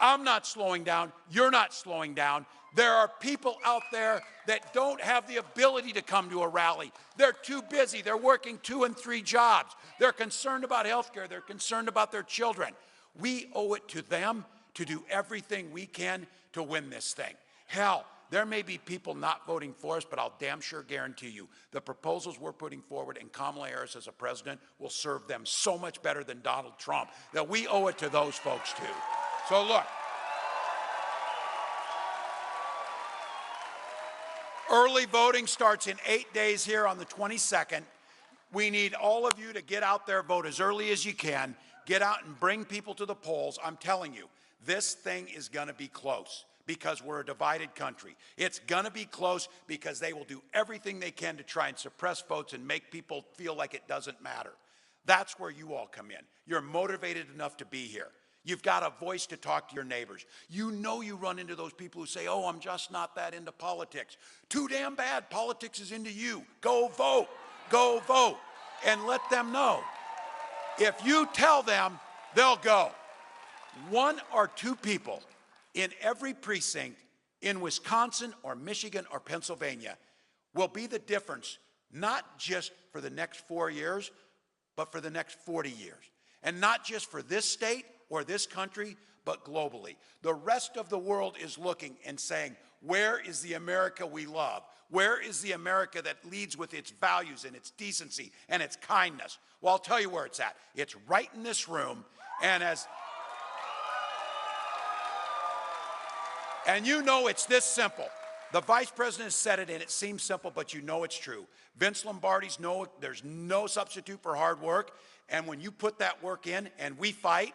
I'm not slowing down. You're not slowing down. There are people out there that don't have the ability to come to a rally. They're too busy. They're working 2 and 3 jobs. They're concerned about health care. They're concerned about their children. We owe it to them to do everything we can to win this thing. Hell, there may be people not voting for us, but I'll damn sure guarantee you the proposals we're putting forward and Kamala Harris as a president will serve them so much better than Donald Trump that we owe it to those folks too. So look, early voting starts in 8 days here on the 22nd. We need all of you to get out there, vote as early as you can. Get out and bring people to the polls. I'm telling you, this thing is going to be close because we're a divided country. It's going to be close because they will do everything they can to try and suppress votes and make people feel like it doesn't matter. That's where you all come in. You're motivated enough to be here. You've got a voice to talk to your neighbors. You know you run into those people who say, oh, I'm just not that into politics. Too damn bad. Politics is into you. Go vote. Go vote. And let them know. If you tell them, they'll go. 1 or 2 people in every precinct in Wisconsin or Michigan or Pennsylvania will be the difference, not just for the next 4 years, but for the next 40 years. And not just for this state or this country, but globally. The rest of the world is looking and saying, where is the America we love? Where is the America that leads with its values and its decency and its kindness? Well, I'll tell you where it's at. It's right in this room. And you know it's this simple. The vice president said it, and it seems simple, but you know it's true. Vince Lombardi's there's no substitute for hard work, and when you put that work in and we fight,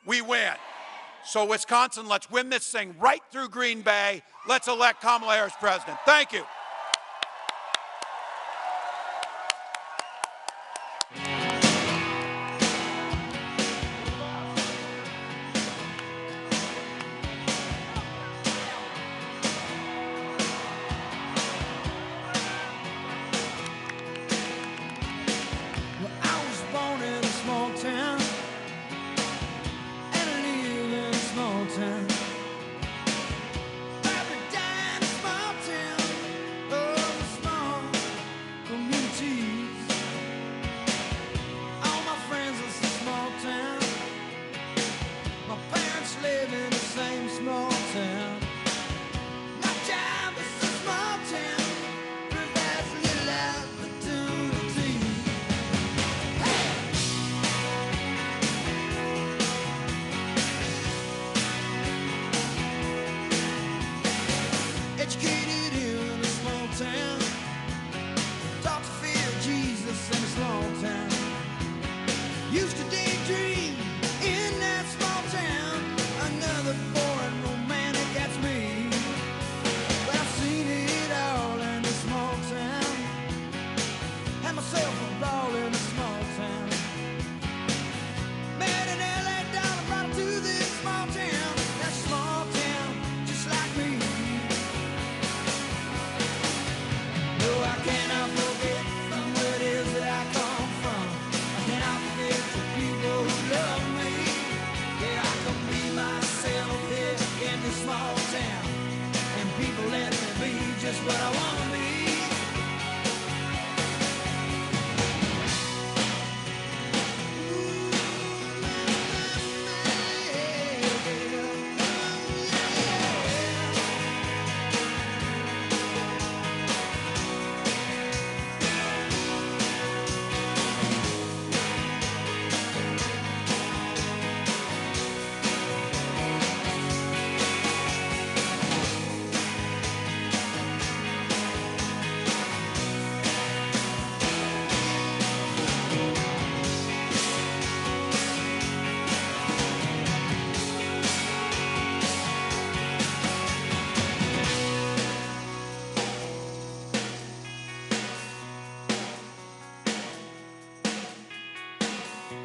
we win. So Wisconsin, let's win this thing right through Green Bay. Let's elect Kamala Harris president. Thank you.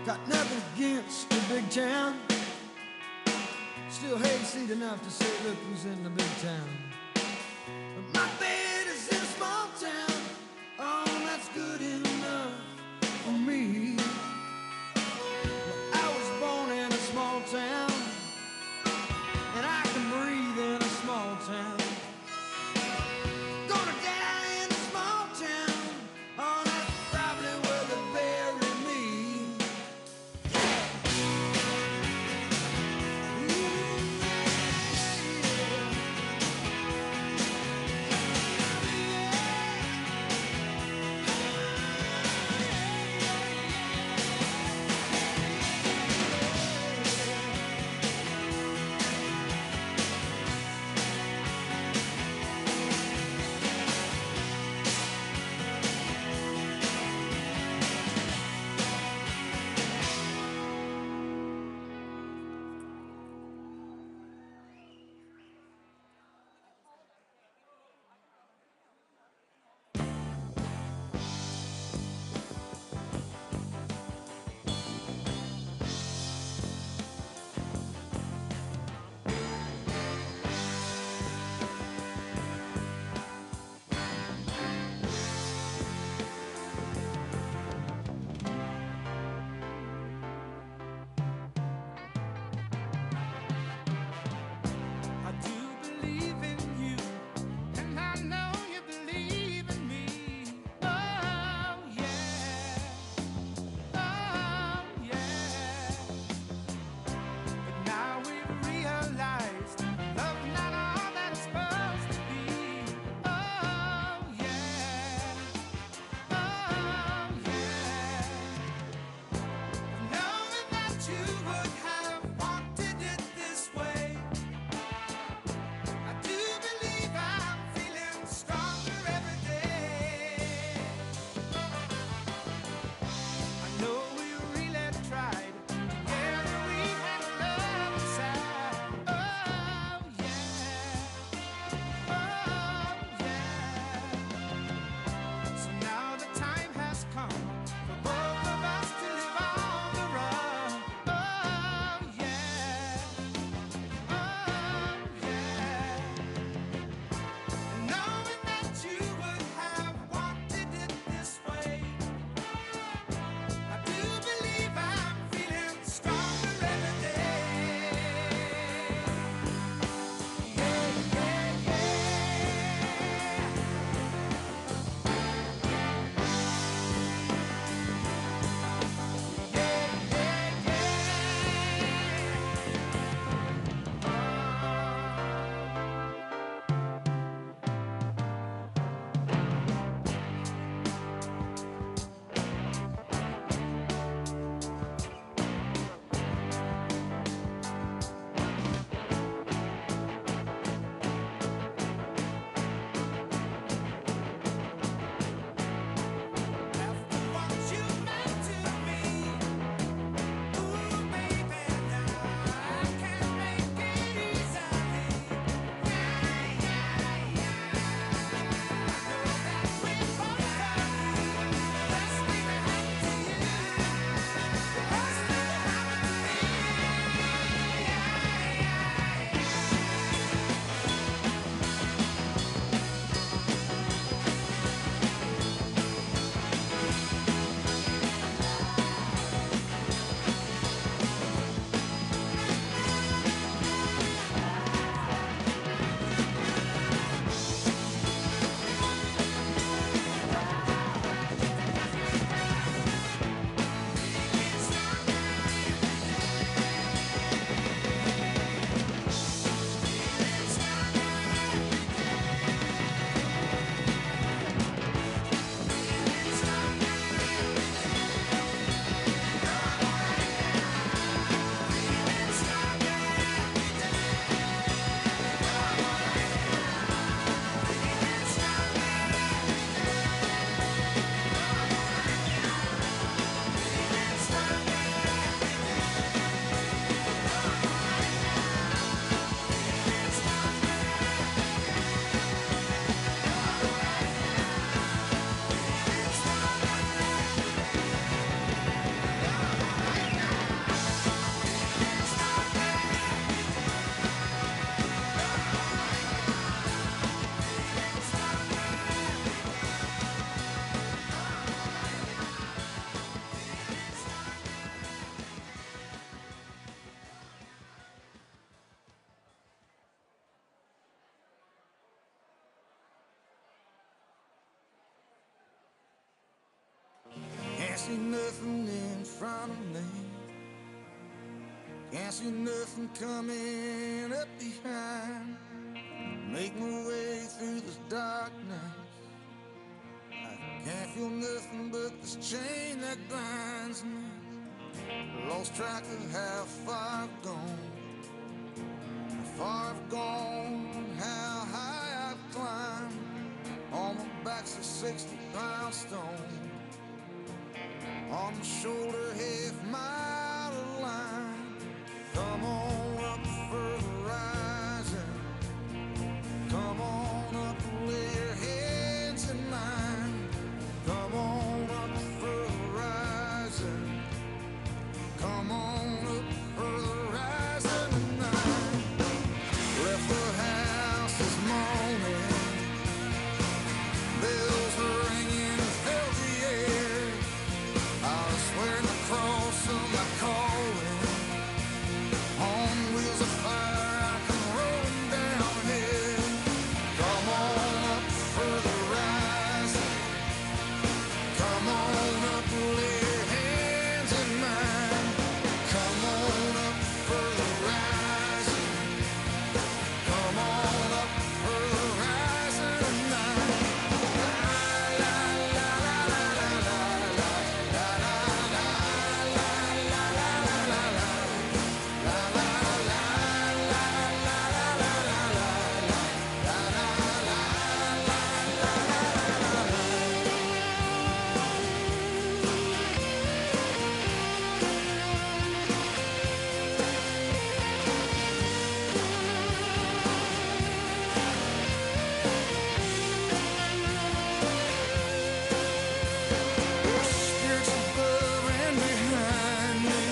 Got nothing against the big town. Still hayseed enough to say, look who's in the big town. But my bed is in a small town. Oh, that's good enough for me. Well, I was born in a small town, and I can breathe in a small town. Gonna die in a small town. Oh, that's probably where they bury me. see nothing in front of me. Can't see nothing coming up behind. Make my way through this darkness. I can't feel nothing but this chain that binds me. Lost track of how far I've gone. How far I've gone, how high I've climbed. On my back's a 60-pound stone. On my shoulder, half mile of line. Come on up for the rising. Come on up and lay your hands in mine. Come on up for the rising. Come on up for the rising tonight. Left the house this morning. Bells are ringing, filled the air. I was swearing the cross of my calling. On wheels of fire, I come rolling down here. Come on up for the rising. Come on up, lay your hands in mine. Come on up for the rising. Come on up for the rising tonight. Spirits above and behind me.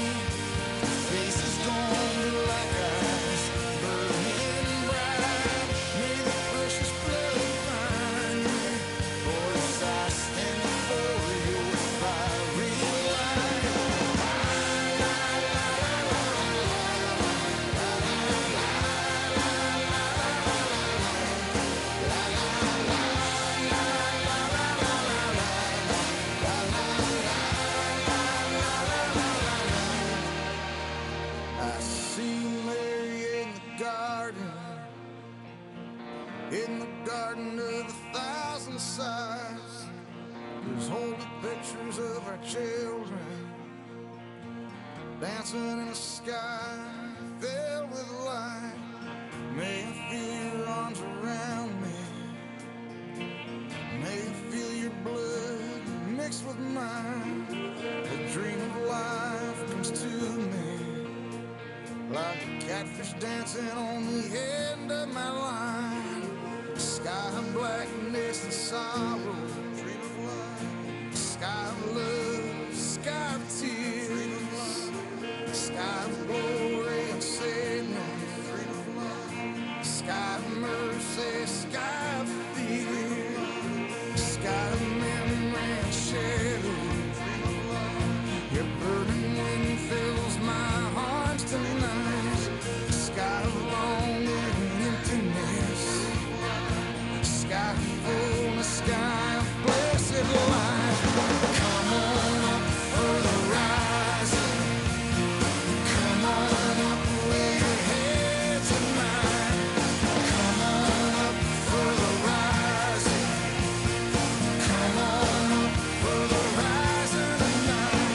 Faces gone like ice, burning bright. May the precious blood find me. Voice I stand before your fiery light. I see Mary in the garden of a thousand sighs. There's holy pictures of our children dancing in the sky filled with light. May I feel your arms around me. May I feel your blood mixed with mine. The dream of life comes to me like a catfish dancing on the end of my line. Sky of blackness and sorrow, dream of life. Sky of love, sky of tears. Sky of glory and sadness, dream of love. Sky of mercy, sky of fear. Sky of memory and shadow, dream of love. Your burning wind fills my arms tonight. Sky of longing and emptiness. Sky of fullness, sky of blessed life. Come on up for the rising. Come on up, lay your heads in mine. Come on up for the rising. Come on up for the rising tonight.